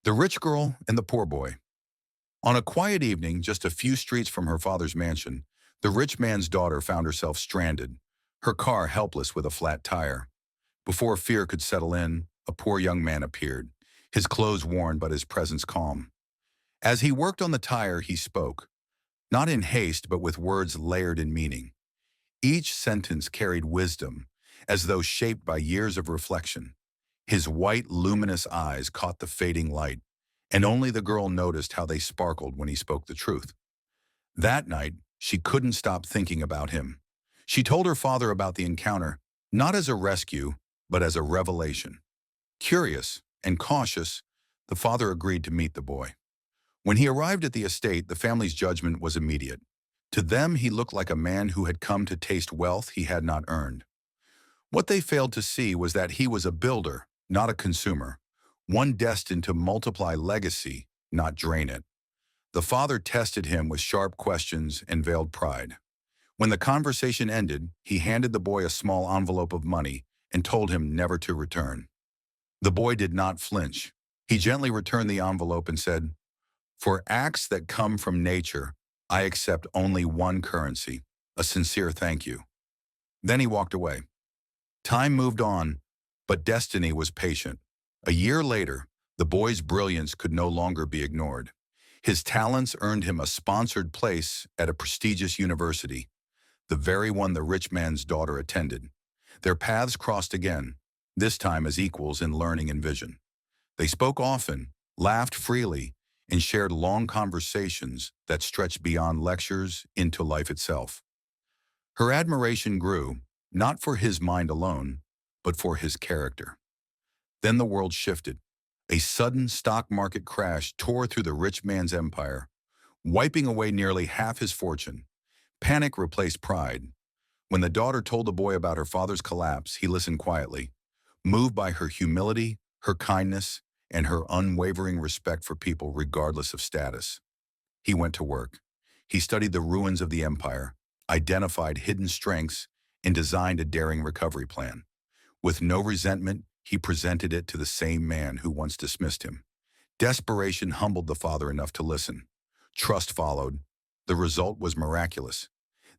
The Rich Girl and the Poor Boy. On a quiet evening, just a few streets from her father's mansion, the rich man's daughter found herself stranded, her car helpless with a flat tire. Before fear could settle in, a poor young man appeared, his clothes worn but his presence calm. As he worked on the tire, he spoke, not in haste but with words layered in meaning. Each sentence carried wisdom, as though shaped by years of reflection. His white, luminous eyes caught the fading light, and only the girl noticed how they sparkled when he spoke the truth. That night, she couldn't stop thinking about him. She told her father about the encounter, not as a rescue, but as a revelation. Curious and cautious, the father agreed to meet the boy. When he arrived at the estate, the family's judgment was immediate. To them, he looked like a man who had come to taste wealth he had not earned. What they failed to see was that he was a builder, not a consumer, one destined to multiply legacy, not drain it. The father tested him with sharp questions and veiled pride. When the conversation ended, he handed the boy a small envelope of money and told him never to return. The boy did not flinch. He gently returned the envelope and said, "For acts that come from nature, I accept only one currency, a sincere thank you." Then he walked away. Time moved on, but destiny was patient. A year later, the boy's brilliance could no longer be ignored. His talents earned him a sponsored place at a prestigious university, the very one the rich man's daughter attended. Their paths crossed again, this time as equals in learning and vision. They spoke often, laughed freely, and shared long conversations that stretched beyond lectures into life itself. Her admiration grew, not for his mind alone, but for his character. Then the world shifted. A sudden stock market crash tore through the rich man's empire, wiping away nearly half his fortune. Panic replaced pride. When the daughter told the boy about her father's collapse, he listened quietly, moved by her humility, her kindness, and her unwavering respect for people regardless of status. He went to work. He studied the ruins of the empire, identified hidden strengths, and designed a daring recovery plan. With no resentment, he presented it to the same man who once dismissed him. Desperation humbled the father enough to listen. Trust followed. The result was miraculous.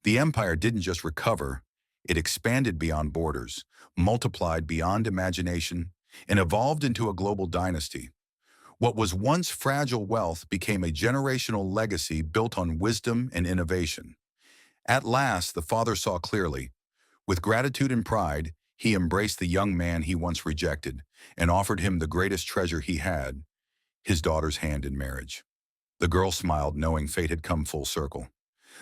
The empire didn't just recover, it expanded beyond borders, multiplied beyond imagination, and evolved into a global dynasty. What was once fragile wealth became a generational legacy built on wisdom and innovation. At last, the father saw clearly. With gratitude and pride, he embraced the young man he once rejected and offered him the greatest treasure he had, his daughter's hand in marriage. The girl smiled, knowing fate had come full circle.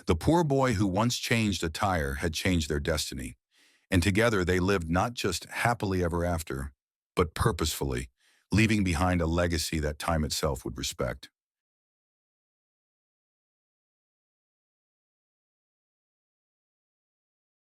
The poor boy who once changed a tire had changed their destiny, and together they lived not just happily ever after, but purposefully, leaving behind a legacy that time itself would respect.